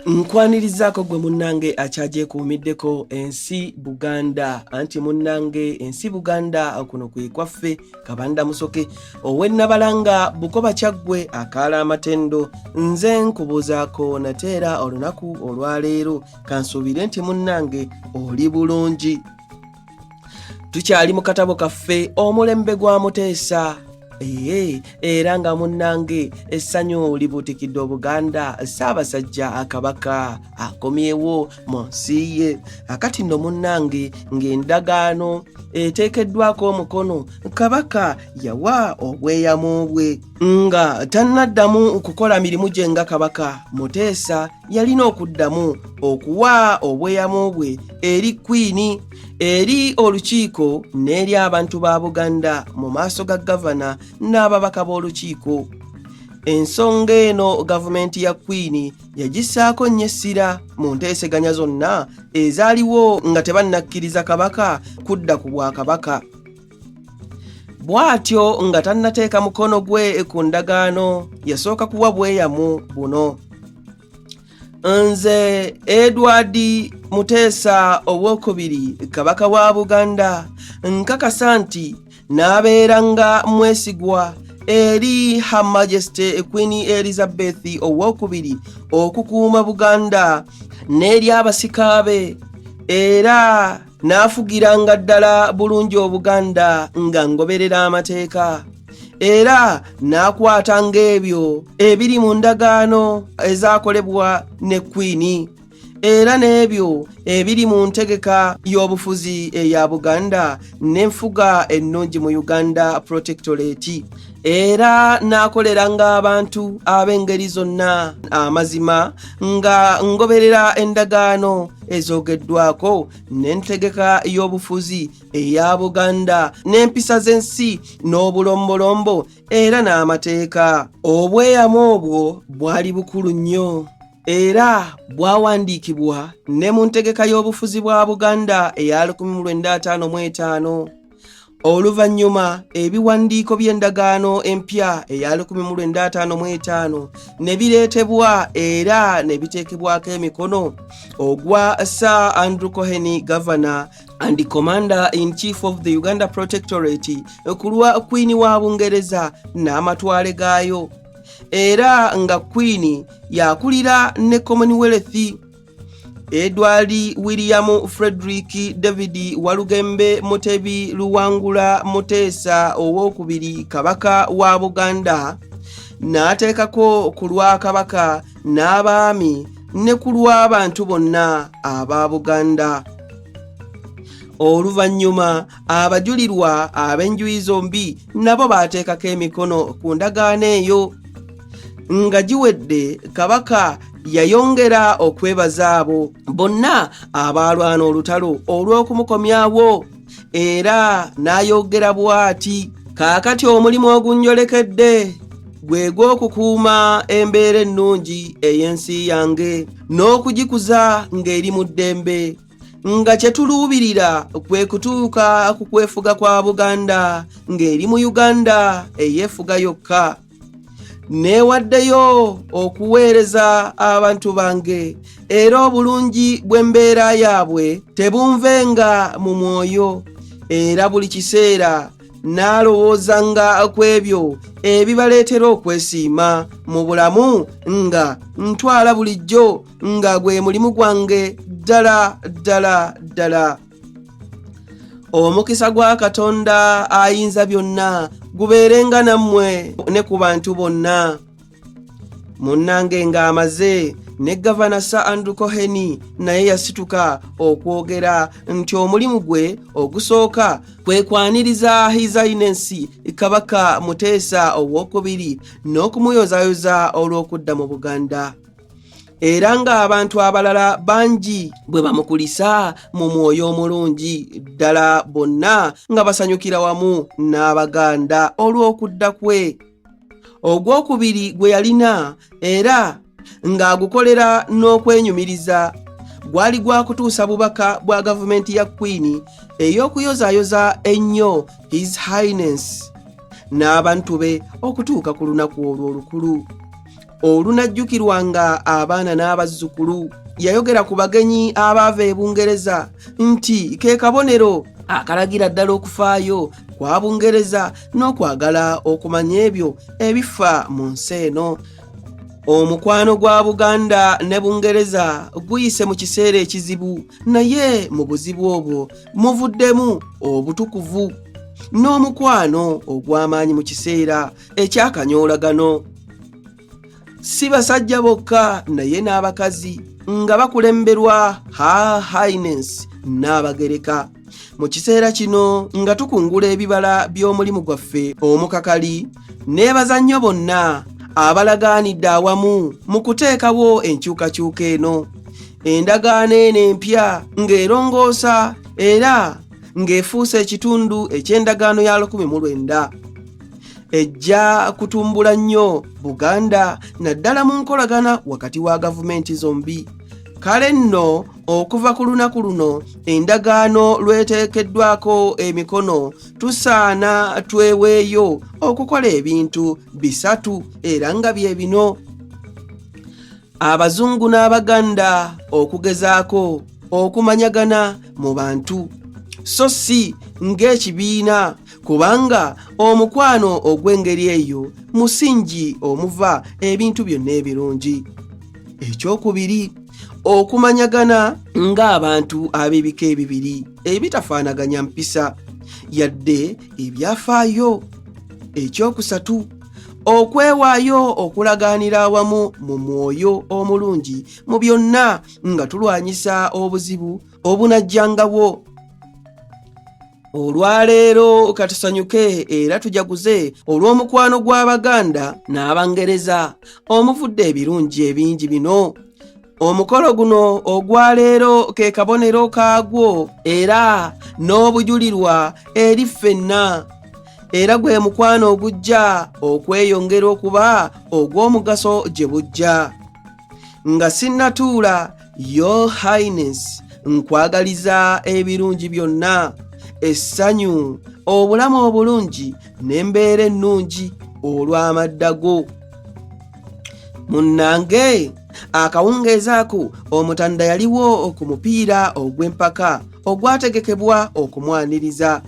Nkwanirizzaako gwe munnange akyagyekuumiddeko ensi Buganda anti munnange ensi Buganda kuno kwe kwaffe Kabanda Musoke ow'ennabalanga Bukoba Kyaggwe akaala amatendo nze nkubuuzaako nateera olunaku olwaleero kansuubire nti munnange oli bulungi. Tukyali mu katabo kaffe omulembe gwa Muteesa. Era nga munnange essanyu libuutikidde Obuganda Ssaabasajja Kabaka akomyewo mu nsi ye. Akati nno munnange ng'endagaano eteekeddwako omukono Kabaka yawa obweyamo bwe nga tannaddamu kukola mirimu gye nga Kabaka. Muteesa yalina okuddamu okuwa obweyamo bwe eri Queen, eri olukiiko n'eri abantu ba Buganda mu maaso ga gavana n'ababaka b'olukiiko. Ensonga eno gavumenti ya Queen yagissaako nnyo essira mu nteeseganya zonna ezaaliwo nga tebannakkiriza Kabaka kudda ku Bwakabaka. Bw'atyo nga tannateeka mukono gwe ku ndagaano yasooka kuwa bweyamu buno. Nze Edward Muteesa owookubiri Kabaka wa Buganda nkakasa nti n'abeeranga mwesigwa eri Her Majesty Queen Elizabeth owookubiri okukuuma Buganda n'eri abasika be, era n'afugiranga ddala bulungi Obuganda nga ngoberera amateeka, era n'akwatanga ebyo ebiri mu ndagaano ezaakolebwa ne Queen, era n'ebyo ebiri mu ntegeka y'obufuzi eya Buganda n'enfuga ennungi mu Uganda Protectorate, era n'akoleranga abantu ab'engeri zonna amazima nga ngoberera endagaano ezoogeddwako n'entegeka y'obufuzi eya Buganda n'empisa z'ensi n'obulombolombo era n'amateeka. Obweyamo obwo bwali bukulu nnyo era bwawandiikibwa ne mu ntegeka y'obufuzi bwa Buganda eya 1955. Oluvannyuma ebiwandiiko by'endagaano empya eya 1955 ne bireetebwa era ne biteekebwako emikono ogwa Sir Andrew Cohen, Governor and Commander-in-Chief of the Uganda Protectorate, ku lwa Queen wa Bungereza n'amatwale gaayo, era nga Queen yakulira ne Commonwealth. Edward William Frederick David Walugembe Mutebi Luwangula Muteesa owookubiri Kabaka wa Buganda n'ateekako ku lwa Kabaka n'abaami ne ku lw'abantu bonna aba Buganda. Oluvannyuma abajulirwa ab'enjuyi zombi nabo baateekako emikono ku ndagaano eyo. Nga giwedde, Kabaka yayongera okwebaza abo bonna abaalwana olutalo olw'okumukomyawo, era n'ayogera bw'ati: kaakati omulimu ogunjolekedde gwe gw'okukuuma embeera ennungi ey'ensi yange n'okugikuza ng'eri mu ddembe, nga kye tuluubirira kwe kutuuka ku kwefuga kwa Buganda ng'eri mu Uganda eyeefuga yokka. Neewaddeyo okuweereza abantu bange, era obulungi bw'embeera yaabwe tebunvenga mu mwoyo, era buli kiseera n'alowoozanga ku ebyo ebibaleetera okwesiima mu bulamu, nga ntwala bulijjo nga gwe mulimu gwange ddala ddala ddala. Omukisa gwa Katonda ayinza byonna gubeerenga nammwe ne ku bantu bonna. Munnange ng'amaze ne Gavana Sir Andrew Cohen naye yasituka okwogera nti omulimu gwe ogusooka kwe kwaniriza His Highness Kabaka Muteesa owookubiri n'okumuyozayoza olw'okudda mu Buganda, era ng'abantu abalala bangi bwe bamukulisa mu mwoyo omulungi ddala, bonna nga basanyukira wamu n'Abaganda olw'okudda kwe. Ogwokubiri gwe yalina era ng'agukolera n'okwenyumiriza gwali gwa kutuusa bubaka bwa gavumenti ya Queen ey'okuyozaayoza ennyo His Highness n'abantu be okutuuka ku lunaku olwo olukulu. olunajjukirwanga abaana n'abazzukulu. Yayogera ku bagenyi abaava e Bungereza nti ke kabonero akalagira ddala okufaayo kwa Bungereza n'okwagala okumanya ebyo ebifa mu nsi eno. Omukwano gwa Buganda ne Bungereza guyise mu kiseera ekizibu, naye mu buzibu obwo muvuddemu obutukuvu n'omukwano ogw'amaanyi mu kiseera ekyakanyoolagano. Si basajja bokka naye n'abakazi nga bakulemberwa Her Highness Nnaabagereka. Mu kiseera kino nga tukungula ebibala by'omulimu gwaffe omukakali, neebaza nnyo bonna abalagaanidde awamu mu kuteekawo enkyukakyuka eno. Endagaano eno empya ng'erongoosa era ng'efuuse ekitundu eky'endagaano ya 19. Ejja kutumbula nnyo Buganda naddala mu nkolagana wakati wa gavumenti zombi. Kale nno okuva ku lunaku luno endagaano lweteekeddwako emikono tusaana tweweeyo okukola ebintu bisatu era nga bye bino: Abazungu n'Abaganda okugezaako okumanyagana mu bantu so si ng'ekibiina, kubanga omukwano ogw'engeri eyo musingi omuva ebintu byonna ebirungi. Ekyokubiri, okumanyagana ng'abantu ab'ebika ebibiri ebitafaanaganya mpisa yadde ebyafaayo. Ekyokusatu, okwewaayo okulagaanira awamu mu mwoyo omulungi mu byonna nga tulwanyisa obuzibu obunajjangawo. Olwaleero katusanyuke era tujaguze olw'omukwano gw'Abaganda n'Abangereza omuvudde ebirungi ebingi bino. Omukolo guno ogwaleero ke kabonero kaagwo era n'obujulirwa eri ffenna, era gwe mukwano ogujja okweyongera okuba ogw'omugaso gye bujja. Nga sinnatuula, Your Highness nkwagaliza ebirungi byonna, essanyu, obulamu obulungi n'embeera ennungi olw'amadda go. Munnange, akawungeeza ako Omutanda yaliwo ku mupiira ogw'empaka ogwategekebwa okumwaniriza.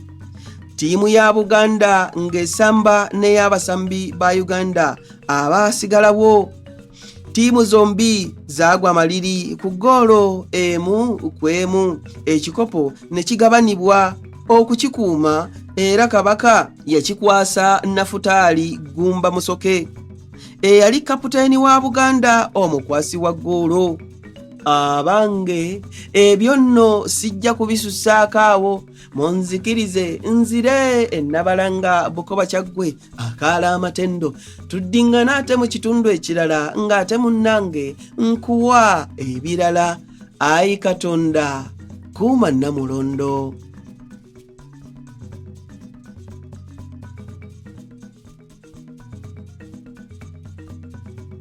Ttiimu ya Buganda ng'esamba n'ey'abasambi ba Uganda abaasigalawo. Ttiimu zombi zaagwa maliri ku ggoolo 1-1, ekikopo ne kigabanibwa okukikuuma era Kabaka yakikwasa Nafutaali Gumba Musoke eyali kapiteeni wa Buganda omukwasi wa ggoolo. Abange, ebyo nno sijja kubisusaako awo, munzikirize nzire ennabalanga Bukoba Kyaggwe akaala amatendo, tuddingana ate mu kitundu ekirala ng'ate munnange nkuwa ebirala. Ayi Katonda, kuuma Namulondo.